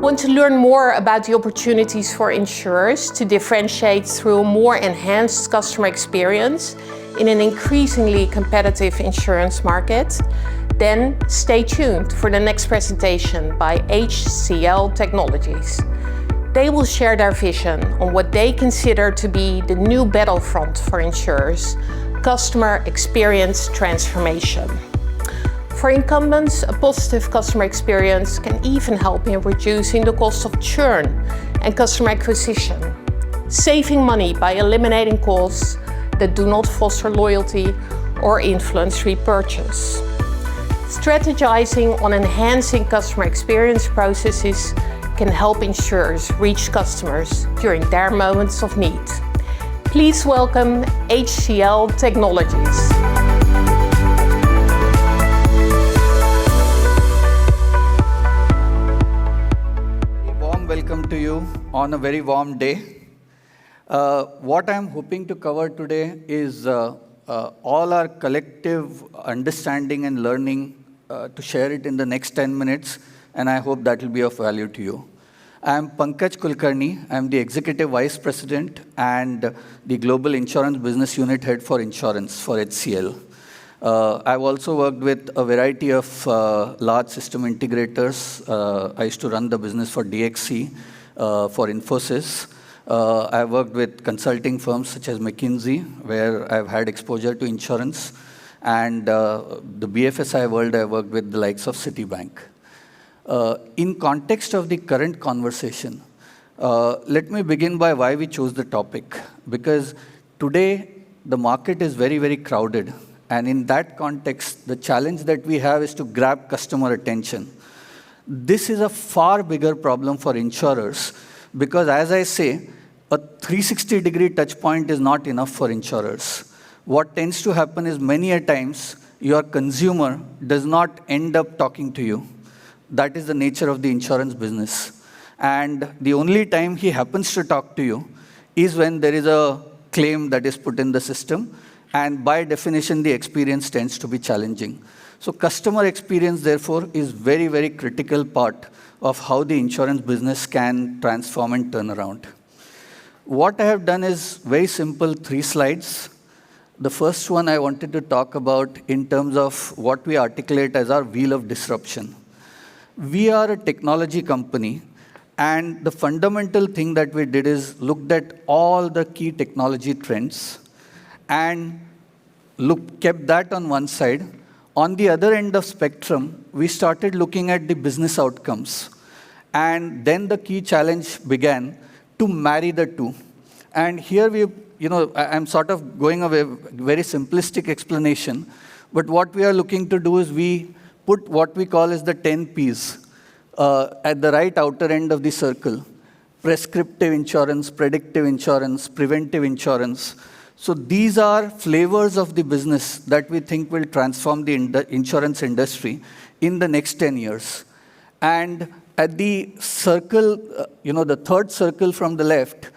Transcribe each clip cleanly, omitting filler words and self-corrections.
Want to learn more about the opportunities for insurers to differentiate through a more enhanced customer experience in an increasingly competitive insurance market? Then stay tuned for the next presentation by HCL Technologies. They will share their vision on what they consider to be the new battlefront for insurers: customer experience transformation. For incumbents, a positive customer experience can even help in reducing the cost of churn and customer acquisition, saving money by eliminating costs that do not foster loyalty or influence repurchase. Strategizing on enhancing customer experience processes can help insurers reach customers during their moments of need. Please welcome HCL Technologies. Welcome to you on a very warm day. What I'm hoping to cover today is all our collective understanding and learning to share it in the next 10 minutes, and I hope that will be of value to you. I'm Pankaj Kulkarni. I'm the Executive Vice President and the Global Insurance Business Unit Head for Insurance for HCL. I've also worked with a variety of large system integrators. I used to run the business for DXC, for Infosys. I've worked with consulting firms such as McKinsey, where I've had exposure to insurance. And the BFSI world, I worked with the likes of Citibank. In context of the current conversation, let me begin by why we chose the topic. Because today, the market is very, very crowded. And in that context, the challenge that we have is to grab customer attention. This is a far bigger problem for insurers because, as I say, a 360-degree touch point is not enough for insurers. What tends to happen is many a times your consumer does not end up talking to you. That is the nature of the insurance business. And the only time he happens to talk to you is when there is a claim that is put in the system. And by definition, the experience tends to be challenging. So customer experience, therefore, is very, very critical part of how the insurance business can transform and turn around. What I have done is very simple, 3 slides. The first one I wanted to talk about in terms of what we articulate as our wheel of disruption. We are a technology company, and the fundamental thing that we did is looked at all the key technology trends and kept that on one side. On the other end of spectrum, we started looking at the business outcomes. And then the key challenge began to marry the two. And here I'm sort of going away, very simplistic explanation. But what we are looking to do is we put what we call as the 10 Ps at the right outer end of the circle: prescriptive insurance, predictive insurance, preventive insurance. So these are flavors of the business that we think will transform the insurance industry in the next 10 years. And at the circle, the third circle from the left,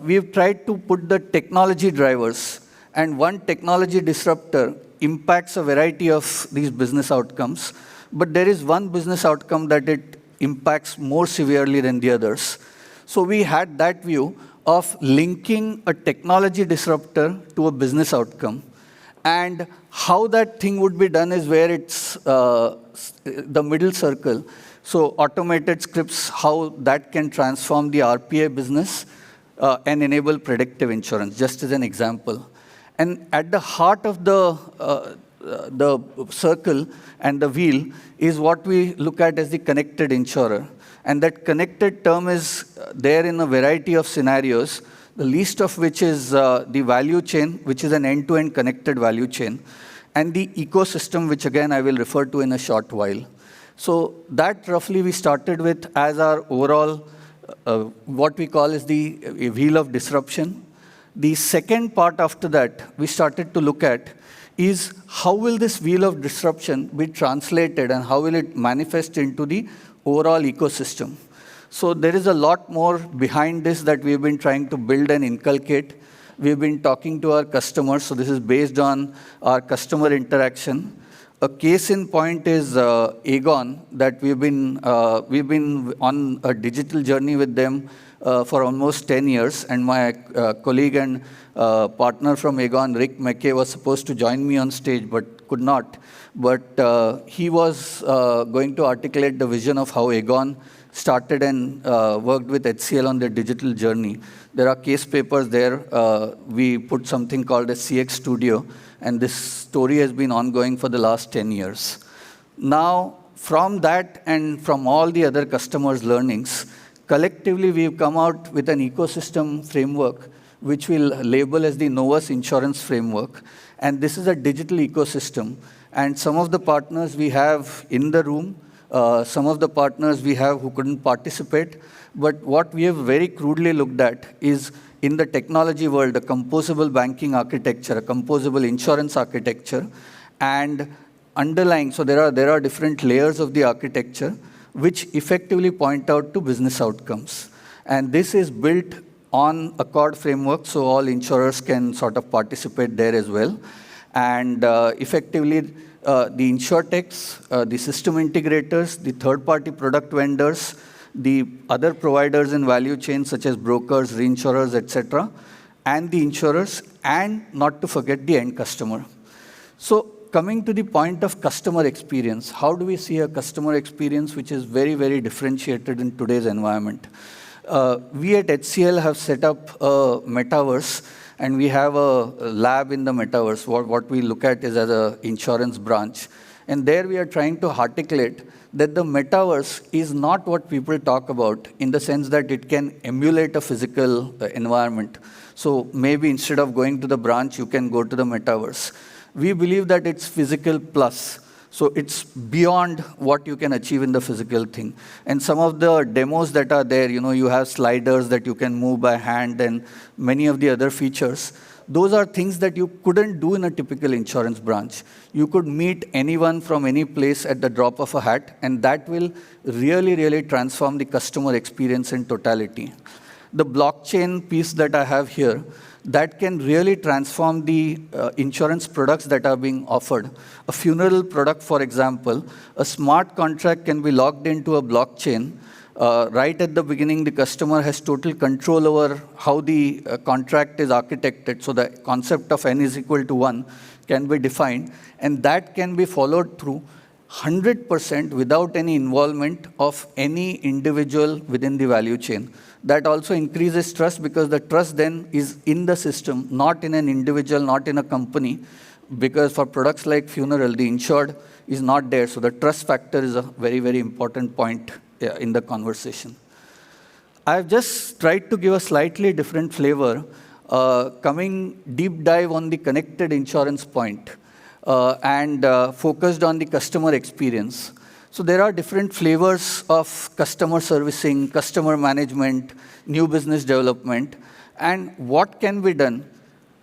we've tried to put the technology drivers. And one technology disruptor impacts a variety of these business outcomes. But there is one business outcome that it impacts more severely than the others. So we had that view of linking a technology disruptor to a business outcome. And how that thing would be done is where it's the middle circle. So automated scripts, how that can transform the RPA business and enable predictive insurance, just as an example. And at the heart of the circle and the wheel is what we look at as the connected insurer. And that connected term is there in a variety of scenarios, the least of which is the value chain, which is an end-to-end connected value chain, and the ecosystem, which again I will refer to in a short while. So that roughly we started with as our overall, what we call is the wheel of disruption. The second part after that we started to look at is how will this wheel of disruption be translated and how will it manifest into the overall ecosystem. So there is a lot more behind this that we've been trying to build and inculcate. We've been talking to our customers, so this is based on our customer interaction. A case in point is Aegon, that we've been on a digital journey with them for almost 10 years. And my colleague and partner from Aegon, Rick McKay, was supposed to join me on stage, but could not. But he was going to articulate the vision of how Aegon started and worked with HCL on their digital journey. There are case papers there. We put something called a CX Studio, and this story has been ongoing for the last 10 years. Now, from that and from all the other customers' learnings, collectively we've come out with an ecosystem framework which we'll label as the Novus Insurance Framework. And this is a digital ecosystem. And some of the partners we have in the room, some of the partners we have who couldn't participate. But what we have very crudely looked at is, in the technology world, a composable banking architecture, a composable insurance architecture, and underlying, so there are different layers of the architecture which effectively point out to business outcomes. And this is built on a Accord framework, so all insurers can sort of participate there as well. And effectively, the insurtechs, the system integrators, the third-party product vendors, the other providers in value chain such as brokers, reinsurers, etc., and the insurers, and not to forget the end customer. So coming to the point of customer experience, how do we see a customer experience which is very, very differentiated in today's environment? We at HCL have set up a metaverse, and we have a lab in the metaverse. What we look at is as an insurance branch. And there we are trying to articulate that the metaverse is not what people talk about, in the sense that it can emulate a physical environment. So maybe instead of going to the branch, you can go to the metaverse. We believe that it's physical plus. So it's beyond what you can achieve in the physical thing. And some of the demos that are there, you have sliders that you can move by hand and many of the other features. Those are things that you couldn't do in a typical insurance branch. You could meet anyone from any place at the drop of a hat, and that will really, really transform the customer experience in totality. The blockchain piece that I have here, that can really transform the insurance products that are being offered. A funeral product, for example, a smart contract can be logged into a blockchain. Right at the beginning, the customer has total control over how the contract is architected. So the concept of n is equal to 1 can be defined, and that can be followed through 100% without any involvement of any individual within the value chain. That also increases trust, because the trust then is in the system, not in an individual, not in a company, because for products like funeral, the insured is not there. So the trust factor is a very, very important point in the conversation. I've just tried to give a slightly different flavor, coming deep dive on the connected insurance point, and focused on the customer experience. So there are different flavors of customer servicing, customer management, new business development, and what can be done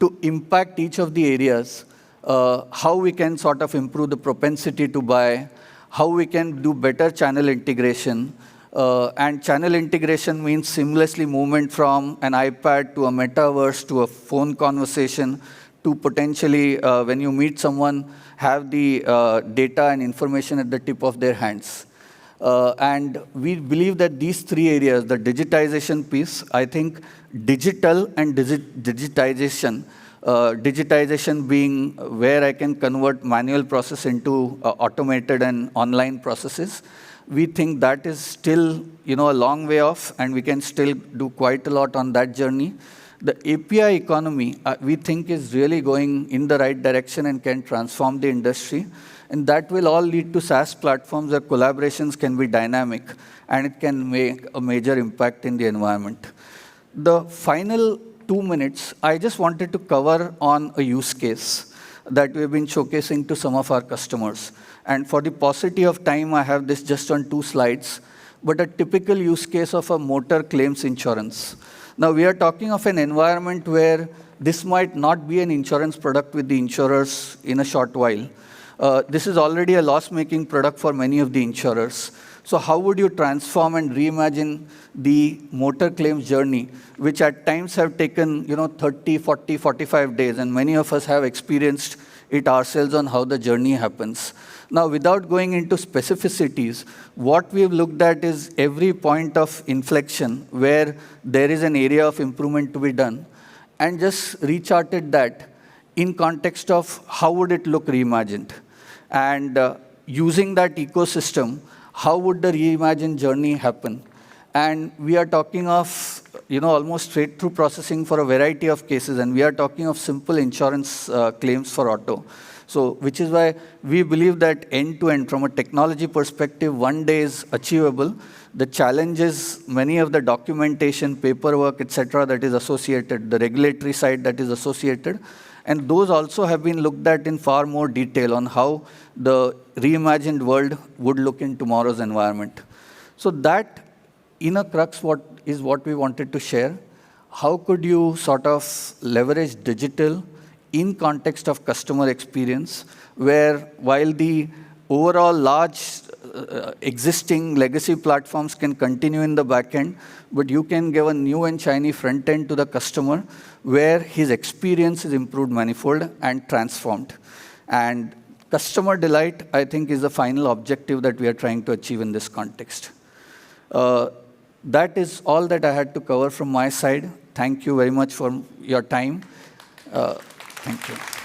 to impact each of the areas, how we can sort of improve the propensity to buy, how we can do better channel integration. And channel integration means seamlessly movement from an iPad to a metaverse to a phone conversation to potentially, when you meet someone, have the data and information at the tip of their hands. And we believe that these three areas, the digitization piece, I think digital and digitization, digitization being where I can convert manual process into automated and online processes. We think that is still a long way off, and we can still do quite a lot on that journey. The API economy, we think, is really going in the right direction and can transform the industry. And that will all lead to SaaS platforms where collaborations can be dynamic, and it can make a major impact in the environment. The final 2 minutes, I just wanted to cover on a use case that we've been showcasing to some of our customers. And for the paucity of time, I have this just on 2 slides, but a typical use case of a motor claims insurance. Now, we are talking of an environment where this might not be an insurance product with the insurers in a short while. This is already a loss-making product for many of the insurers. So how would you transform and reimagine the motor claims journey, which at times have taken 30, 40, 45 days, and many of us have experienced it ourselves on how the journey happens. Now, without going into specificities, what we've looked at is every point of inflection where there is an area of improvement to be done, and just recharted that in context of how would it look reimagined. And using that ecosystem, how would the reimagined journey happen? And we are talking of almost straight-through processing for a variety of cases, and we are talking of simple insurance claims for auto. So, which is why we believe that end-to-end, from a technology perspective, one day is achievable. The challenge is many of the documentation, paperwork, etc., that is associated, the regulatory side that is associated, and those also have been looked at in far more detail on how the reimagined world would look in tomorrow's environment. So that, in a crux, what we wanted to share. How could you sort of leverage digital in context of customer experience, where while the overall large existing legacy platforms can continue in the back end, but you can give a new and shiny front end to the customer where his experience is improved manifold and transformed. And customer delight, I think, is the final objective that we are trying to achieve in this context. That is all that I had to cover from my side. Thank you very much for your time. Thank you.